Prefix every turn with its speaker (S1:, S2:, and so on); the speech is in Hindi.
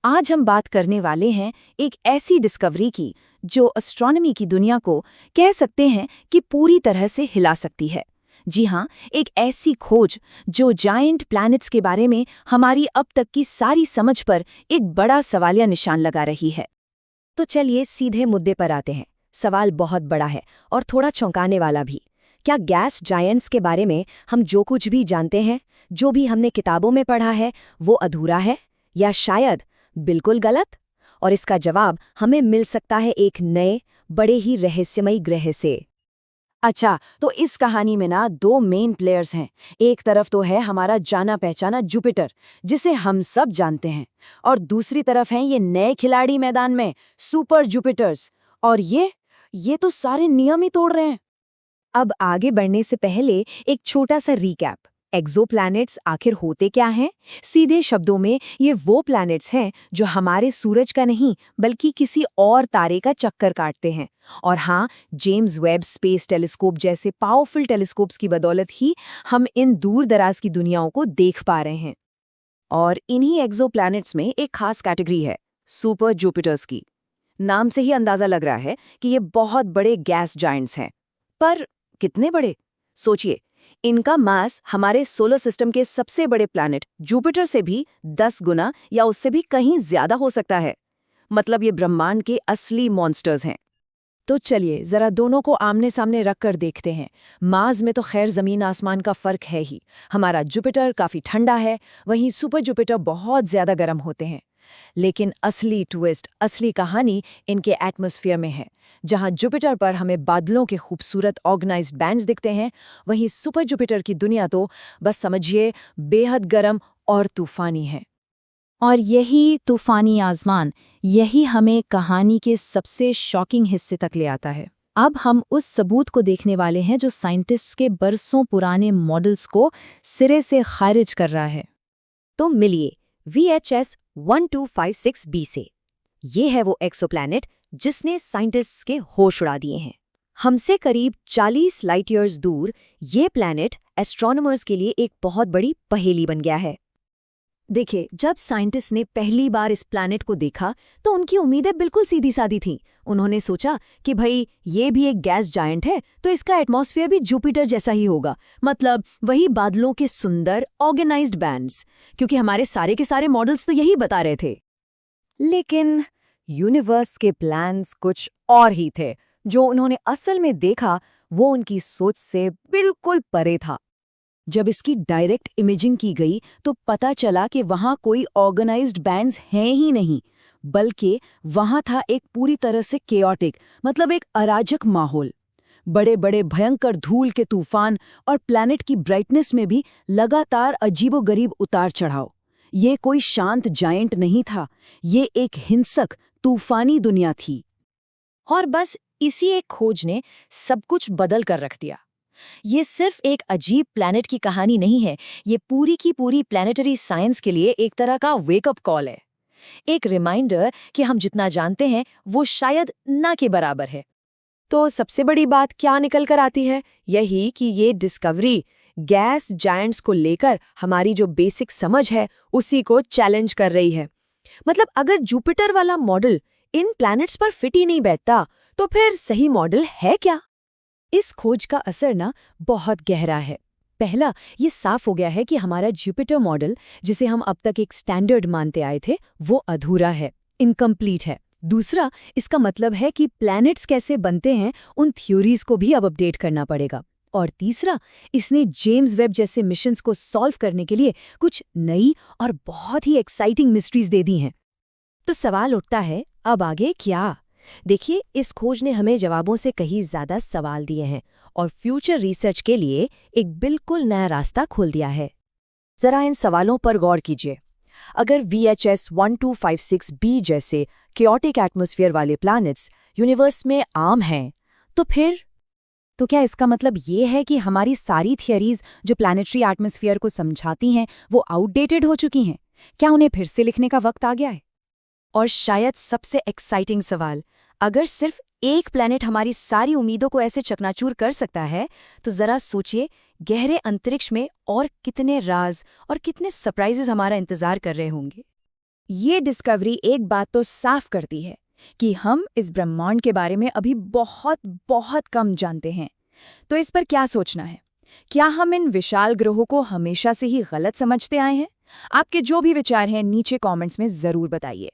S1: आज हम बात करने वाले हैं एक ऐसी डिस्कवरी की जो एस्ट्रोनॉमी की दुनिया को कह सकते हैं कि पूरी तरह से हिला सकती है। जी हाँ, एक ऐसी खोज जो जायंट प्लैनेट्स के बारे में हमारी अब तक की सारी समझ पर एक बड़ा सवालिया निशान लगा रही है।
S2: तो चलिए सीधे मुद्दे पर आते हैं। सवाल बहुत बड़ा है और थोड़ा चौंकाने वाला भी। क्या गैस जायंट्स के बारे में हम जो कुछ भी जानते हैं, जो भी हमने किताबों में पढ़ा है, वो अधूरा है या शायद बिल्कुल गलत? और इसका जवाब हमें मिल सकता है एक नए, बड़े ही रहस्यमयी ग्रह से।
S1: अच्छा, तो इस कहानी में ना दो मेन प्लेयर्स हैं। एक तरफ तो है हमारा जाना पहचाना जुपिटर, जिसे हम सब जानते हैं, और दूसरी तरफ हैं ये नए खिलाड़ी मैदान में, सुपर जुपिटर्स। और ये तो सारे नियम ही तोड़ रहे हैं।
S2: अब आगे बढ़ने से पहले एक छोटा सा रीकैप। एक्सोप्लैनेट्स आखिर होते क्या हैं? सीधे शब्दों में ये वो प्लैनेट्स हैं जो हमारे सूरज का नहीं बल्कि किसी और तारे का चक्कर काटते हैं। और हाँ, जेम्स वेब स्पेस टेलीस्कोप जैसे पावरफुल टेलीस्कोप्स की बदौलत ही हम इन दूर दराज की दुनियाओं को देख पा रहे हैं।
S1: और इन्हीं एक्सोप्लैनेट्स में एक खास कैटेगरी है, सुपर जुपिटर्स की। नाम से ही अंदाजा लग रहा है कि ये बहुत बड़े गैस जायंट्स हैं। पर कितने बड़े? सोचिए, इनका मास हमारे सोलर सिस्टम के सबसे बड़े प्लैनेट जुपिटर से भी 10 गुना या उससे भी कहीं ज्यादा हो सकता है। मतलब ये ब्रह्मांड के असली मॉन्स्टर्स हैं।
S2: तो चलिए जरा दोनों को आमने सामने रख कर देखते हैं। मार्स में तो खैर जमीन आसमान का फर्क है ही। हमारा जुपिटर काफी ठंडा है, वहीं सुपर जुपिटर बहुत ज्यादा गर्म होते हैं। लेकिन असली ट्विस्ट, असली कहानी इनके एटमॉस्फेयर में है। जहां जुपिटर पर हमें बादलों के खूबसूरत ऑर्गेनाइज्ड बैंड्स दिखते हैं, वहीं सुपर जुपिटर की दुनिया तो बस समझिए बेहद गर्म और तूफानी है।
S1: और यही तूफानी आसमान, यही हमें कहानी के सबसे शॉकिंग हिस्से तक ले आता है। अब हम उस सबूत को देखने वाले हैं जो साइंटिस्ट्स के बरसों पुराने मॉडल्स को सिरे से खारिज कर रहा है।
S2: तो मिलिए VHS 1256b से। ये है वो एक्सोप्लैनेट जिसने साइंटिस्ट्स के होश उड़ा दिए हैं। हमसे करीब 40 लाइट ईयर्स दूर ये प्लैनेट एस्ट्रोनॉमर्स के लिए एक बहुत बड़ी पहेली बन गया है। देखिए, जब साइंटिस्ट ने पहली बार इस प्लैनेट को देखा तो उनकी उम्मीदें बिल्कुल सीधी सादी थीं। उन्होंने सोचा कि भाई ये भी एक गैस जायंट है तो इसका एटमॉस्फेयर भी जुपिटर जैसा ही होगा, मतलब वही बादलों के सुंदर ऑर्गेनाइज्ड बैंड्स, क्योंकि हमारे सारे के सारे मॉडल्स तो यही बता रहे थे। लेकिन यूनिवर्स के प्लान्स कुछ और ही थे। जो उन्होंने असल में देखा वो उनकी सोच से बिल्कुल परे था। जब इसकी डायरेक्ट इमेजिंग की गई तो पता चला कि वहां कोई ऑर्गेनाइज्ड बैंड्स हैं ही नहीं, बल्कि वहां था एक पूरी तरह से केओटिक, मतलब एक अराजक माहौल। बड़े बड़े भयंकर धूल के तूफान और प्लैनेट की ब्राइटनेस में भी लगातार अजीबोगरीब उतार चढ़ाव। ये कोई शांत जायंट नहीं था, ये एक हिंसक तूफानी दुनिया थी। और बस इसी एक खोज ने सब कुछ बदल कर रख दिया। ये सिर्फ एक अजीब प्लैनेट की कहानी नहीं है, ये पूरी की पूरी प्लैनेटरी साइंस के लिए एक तरह का वेकअप कॉल है। एक रिमाइंडर कि हम जितना जानते हैं वो शायद ना के बराबर है। तो सबसे बड़ी बात क्या निकल कर आती है? यही कि ये डिस्कवरी गैस जायंट्स को लेकर हमारी जो बेसिक समझ है उसी को चैलेंज कर रही है। मतलब अगर जुपिटर वाला मॉडल इन प्लैनेट्स पर फिट ही नहीं बैठता तो फिर सही मॉडल है क्या? इस खोज का असर ना बहुत गहरा है। पहला, ये साफ हो गया है कि हमारा जुपिटर मॉडल, जिसे हम अब तक एक स्टैंडर्ड मानते आए थे, वो अधूरा है, इनकम्प्लीट है। दूसरा, इसका मतलब है कि प्लैनेट्स कैसे बनते हैं उन थ्योरीज को भी अब अपडेट करना पड़ेगा। और तीसरा, इसने जेम्स वेब जैसे मिशंस को सॉल्व करने के लिए कुछ नई और बहुत ही एक्साइटिंग मिस्ट्रीज दे दी हैं। तो सवाल उठता है, अब आगे क्या? देखिए, इस खोज ने हमें जवाबों से कहीं ज्यादा सवाल दिए हैं और फ्यूचर रिसर्च के लिए एक बिल्कुल नया रास्ता खोल दिया है। जरा इन सवालों पर गौर कीजिए। अगर VHS 1256b जैसे केओटिक एटमॉस्फेयर वाले प्लैनेट्स यूनिवर्स में आम हैं, तो क्या इसका मतलब ये है कि हमारी सारी थियरीज जो प्लैनेटरी एटमॉस्फेयर को समझाती हैं वो आउटडेटेड हो चुकी हैं? क्या उन्हें फिर से लिखने का वक्त आ गया है? और शायद सबसे एक्साइटिंग सवाल, अगर सिर्फ एक प्लैनेट हमारी सारी उम्मीदों को ऐसे चकनाचूर कर सकता है, तो जरा सोचिए गहरे अंतरिक्ष में और कितने राज और कितने सरप्राइजेस हमारा इंतजार कर रहे होंगे।
S3: ये डिस्कवरी एक बात तो साफ करती है कि हम इस ब्रह्मांड के बारे में अभी बहुत बहुत कम जानते हैं। तो इस पर क्या सोचना है? क्या हम इन विशाल ग्रहों को हमेशा से ही गलत समझते आए हैं? आपके जो भी विचार हैं नीचे कमेंट्स में ज़रूर बताइए।